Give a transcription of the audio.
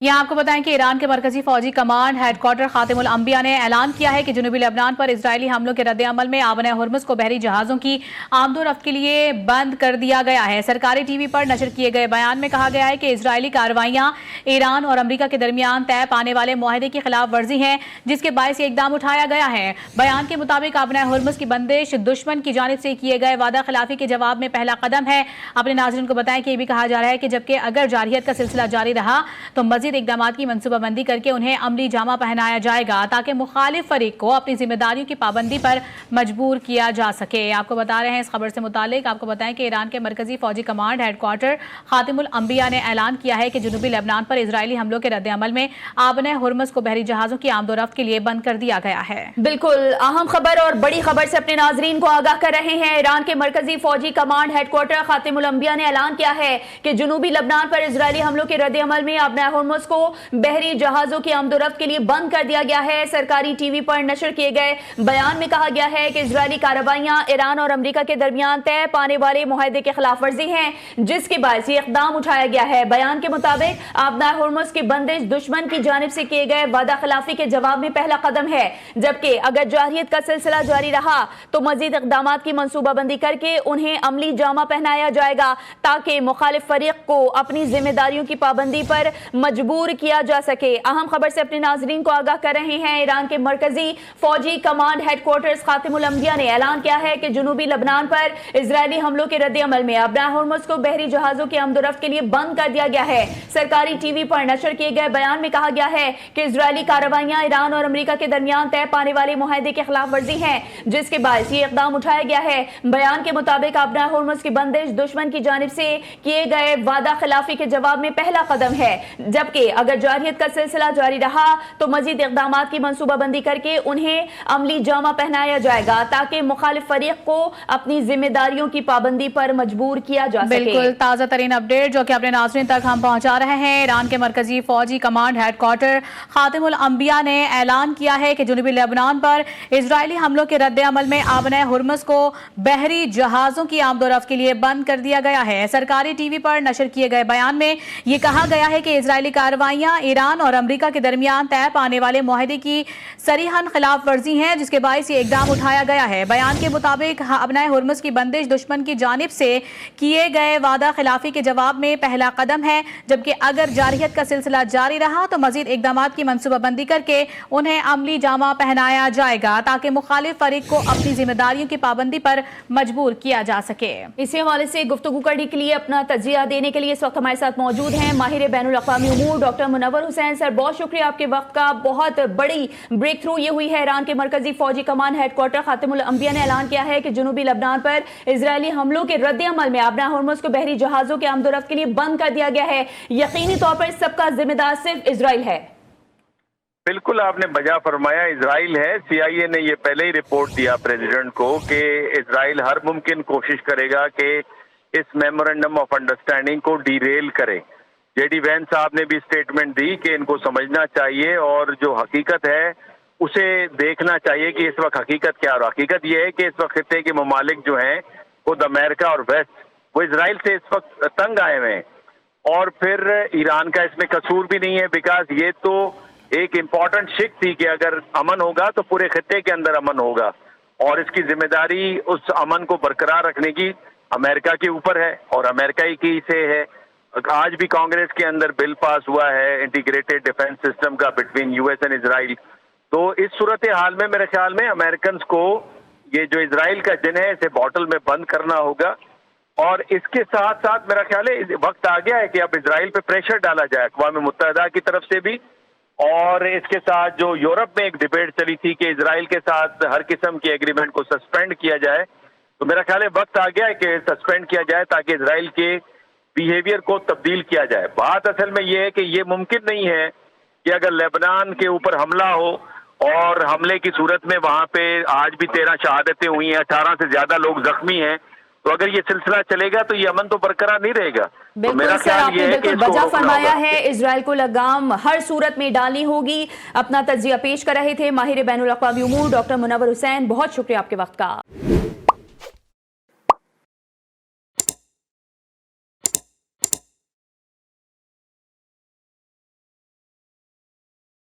यहाँ आपको बताएं कि ईरान के मरकजी फौजी कमांड हेडक्वार्टर खातिमुल अंबिया ने ऐलान किया है कि जनूबी लेबनान पर इजरायली हमलों के रद्द-ए-अमल में आबन हुर्मुज़ को बहरी जहाज़ों की आमदोरफ्त के लिए बंद कर दिया गया है। सरकारी टीवी पर नशर किए गए बयान में कहा गया है कि इजरायली कार्रवाइयां ईरान और अमरीका के दरमियान तय पाने वाले मुआहदे की खिलाफ वर्जी है, जिसके बायस ये इकदाम उठाया गया है। बयान के मुताबिक आबन हुर्मुज़ की बंदिश दुश्मन की जानिब से किए गए वादा खिलाफी के जवाब में पहला कदम है। अपने नाज़रीन को बताएं कि ये भी कहा जा रहा है कि जबकि अगर जारहियत का सिलसिला जारी रहा तो मजीद इकदाम की मनसूबाबंदी करके उन्हें अमली जामा पहनाया जाएगा ताकि मुखालिफ फरीक को अपनी जिम्मेदारियों की पाबंदी पर मजबूर किया जा सके। आपको बता रहे हैं इस खबर से मुतालिक, आपको बताएं कि ईरान के मरकजी फौजी कमांड हेडक्वार्टर खातिमुल अंबिया ने ऐलान किया है कि जनूबी लेबनान पर इजरायली हमलों के रद्द-ए-अमल में आबन हुर्मुज़ को बहरी जहाजों की आमदोरफ्त के लिए बंद कर दिया गया है। बिल्कुल अहम खबर और बड़ी खबर से अपने नाजरीन को आगाह कर रहे हैं। ईरान के मरकजी फौजी कमांड हेडक्वार्टर खातिमुल अंबिया ने ऐलान किया है कि जनूबी लेबनान पर इजरायली हमलों के रद्द-ए-अमल में आबन हुर्मुज़ को बहरी जहाजों की आमदोरफ्त के लिए बंद कर दिया गया है। सरकारी टीवी पर नशर किए गए बयान में कहा गया है कि इजरायली कार्रवाइयां ईरान और अमेरिका के दरमियान तय पाने वाले मुआहदे के खिलाफ वर्जी हैं, जिसके बायस ये इकदाम उठाया गया है। बयान के मुताबिक आबन हुर्मुज़ की बंदिश दुश्मन की जानिब से किए गए वादा खिलाफी के जवाब में पहला कदम है, जबकि अगर जारहियत का सिलसिला जारी रहा तो मजीद इकदाम की मनसूबाबंदी करके उन्हें अमली जामा पहनाया जाएगा ताकि मुखालिफ फरीक को अपनी जिम्मेदारियों की पाबंदी पर मजबूर किया जा सके। अहम खबर से अपने नाजरीन को आगाह कर रहे हैं। ईरान के मरकजी फौजी कमांड हेडक्वार्टर्स खातिमुल अंबिया ने ऐलान किया है कि जनूबी लेबनान पर इजरायली हमलों के रद्द-ए-अमल में आबन हुर्मुज़ को बहरी जहाजों की आमदोरफ्त के लिए बंद कर दिया गया है। सरकारी टीवी पर नशर किए गए बयान में कहा गया है कि इजरायली कार्रवाइयां ईरान और अमेरिका के दरमियान तय पाने वाले मुआहदे के खिलाफ वर्जी हैं, जिसके बायस ये इकदाम उठाया गया है। बयान के मुताबिक आबन हुर्मुज़ की बंदिश दुश्मन की जानिब से किए गए वादा खिलाफी के जवाब में पहला कदम है, जबकि अगर जारहियत का सिलसिला जारी रहा तो मजीद इकदाम की मनसूबाबंदी करके उन्हें अमली जामा पहनाया जाएगा ताकि मुखालिफ फरीक को अपनी जिम्मेदारियों की पाबंदी पर मजबूर किया जा सके। बिल्कुल ताज़ा तरीन अपडेट जो कि अपने नाज़रीन तक हम पहुंचा रहे हैं। ईरान के मरकजी फौजी कमांड हेडक्वार्टर खातिमुल अंबिया ने ऐलान किया है कि जनूबी लेबनान पर इजरायली हमलों के रद्द-ए-अमल में आबन हुर्मुज़ को बहरी जहाजों की आमदोरफ्त के लिए बंद कर दिया गया है। सरकारी टीवी पर नशर किए गए बयान में यह कहा गया है कि इजरायली कार्रवाइयां ईरान और अमेरिका के दरमियान तय पाने वाले मुआहदे की सरीहन खिलाफ वर्जी हैं, जिसके बायस ये इकदाम उठाया गया है। बयान के मुताबिक आबन हुर्मुज़ की बंदिश दुश्मन की जानिब से किए गए वादा खिलाफी के जवाब में पहला कदम है, जबकि अगर जारहियत का सिलसिला जारी रहा तो मजीद इकदाम की मनसूबाबंदी करके उन्हें अमली जामा पहनाया जाएगा ताकि मुखालिफ फरीक को अपनी जिम्मेदारियों की पाबंदी पर मजबूर किया जा सके। इसी हवाले से गुफ्तगू करने के लिए अपना तजिया देने के लिए इस वक्त हमारे साथ मौजूद हैं माहिर बैनुल अक़वामी उमूर डॉक्टर मुनव्वर हुसैन। सर बहुत शुक्रिया आपके वक्त का। बहुत बड़ी ब्रेक थ्रू ये हुई है। ईरान के मरकजी फौजी कमान हेडक्वार्टर खातिमुल अंबिया ने ऐलान किया है कि जनूबी लेबनान पर इजरायली हमलों के रद्द-ए-अमल में आबन हुर्मुज़ को बहरी जहाजों के आमदोरफ्त के लिए बंद कर दिया गया है। यकीनी तौर पर इस सबका जिम्मेदार सिर्फ इजराइल है। बिल्कुल आपने बजा फरमाया, इजराइल है। CIA ने ये पहले ही रिपोर्ट दिया प्रेसिडेंट को कि इजराइल हर मुमकिन कोशिश करेगा कि इस मेमोरेंडम ऑफ अंडरस्टैंडिंग को डीरेल करे। JD वैंस साहब ने भी स्टेटमेंट दी कि इनको समझना चाहिए और जो हकीकत है उसे देखना चाहिए कि इस वक्त हकीकत क्या है। हकीकत यह है कि इस वक्त खित्ते के ममालिक जो हैं खुद अमेरिका और वेस्ट, वो इजराइल से इस वक्त तंग आए हुए हैं। और फिर ईरान का इसमें कसूर भी नहीं है, बिकॉज ये तो एक इम्पॉर्टेंट शिक थी कि अगर अमन होगा तो पूरे खित्ते के अंदर अमन होगा, और इसकी जिम्मेदारी उस अमन को बरकरार रखने की अमेरिका के ऊपर है और अमेरिका ही की से है। आज भी कांग्रेस के अंदर बिल पास हुआ है इंटीग्रेटेड डिफेंस सिस्टम का बिटवीन US एंड इजराइल। तो इस सूरत हाल में मेरे ख्याल में अमेरिकन को ये जो इजराइल का जिन है इसे बॉटल में बंद करना होगा। और इसके साथ साथ मेरा ख्याल है वक्त आ गया है कि अब इजराइल पे प्रेशर डाला जाए अक़वाम मुत्तहिदा की तरफ से भी। और इसके साथ जो यूरोप में एक डिबेट चली थी कि इजराइल के साथ हर किस्म की एग्रीमेंट को सस्पेंड किया जाए, तो मेरा ख्याल है वक्त आ गया है कि सस्पेंड किया जाए ताकि इजराइल के बिहेवियर को तब्दील किया जाए। बात असल में ये है कि ये मुमकिन नहीं है कि अगर लेबनान के ऊपर हमला हो और हमले की सूरत में वहां पे आज भी 13 शहादतें हुई हैं, 18 से ज्यादा लोग जख्मी हैं, तो अगर ये सिलसिला चलेगा तो ये अमन तो बरकरार नहीं रहेगा। तो मेरा ख्याल ये है कि इसको वजह फरमाया है इजराइल को लगाम हर सूरत में डालनी होगी। अपना तजिया पेश कर रहे थे माहिर बैनुल अक़वामी उमूर डॉक्टर मुनव्वर हुसैन। बहुत शुक्रिया आपके वक्त का।